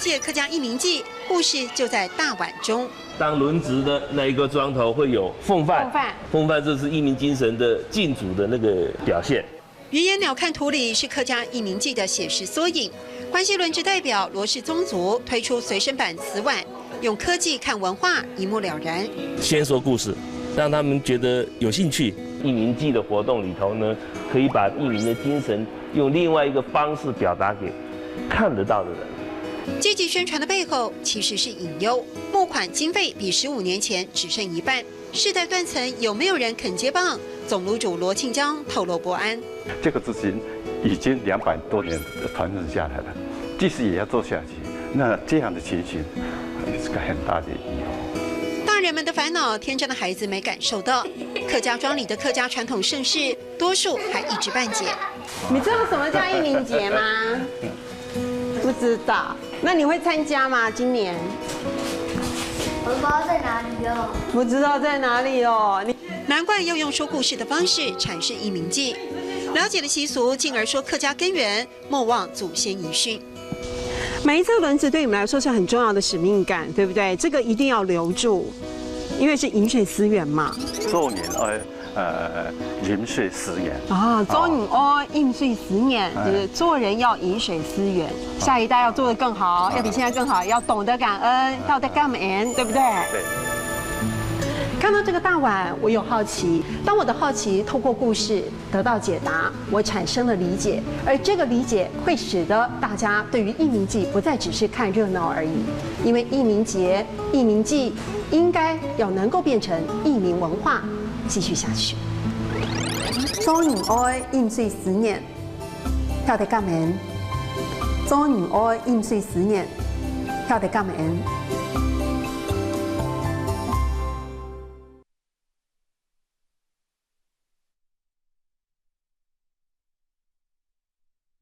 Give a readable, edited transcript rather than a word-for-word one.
解客家义民记，故事就在大碗中。当轮值的那一个庄头会有奉饭，奉饭这是义民精神的敬祖的那个表现。鱼眼鸟看图里是客家义民记的写实缩影。关系轮值代表罗氏宗族推出随身版瓷碗，用科技看文化，一目了然。先说故事，让他们觉得有兴趣。义民记的活动里头呢，可以把义民的精神用另外一个方式表达给看得到的人。积极宣传的背后其实是隐忧，募款经费比15年前只剩一半，世代断层有没有人肯接棒？总炉主罗庆江透露不安。这个资金已经200多年传承下来了，即使也要做下去，那这样的情形也是个很大的遗憾。大人们的烦恼，天真的孩子没感受到。客家庄里的客家传统盛事，多数还一知半解。你知道什么叫义民节吗？不知道。那你会参加吗？今年？我不知道在哪里哦。不知道在哪里哦。难怪要用说故事的方式阐释义民记，了解了习俗，进而说客家根源，莫忘祖先遗训。每一次轮值对你们来说是很重要的使命感，对不对？这个一定要留住，因为是饮水思源嘛。做年饮水思源啊，做人饮水思源，就是做人要饮水思源，下一代要做得更好，要比现在更好，要懂得感恩，要得感恩，对不对？对。看到这个大碗，我有好奇。当我的好奇透过故事得到解答，我产生了理解，而这个理解会使得大家对于义民记不再只是看热闹而已，因为义民节、义民记应该要能够变成义民文化，继续下去。做人愛飲水思源，曉得感恩；做人愛飲水思源，曉得感恩。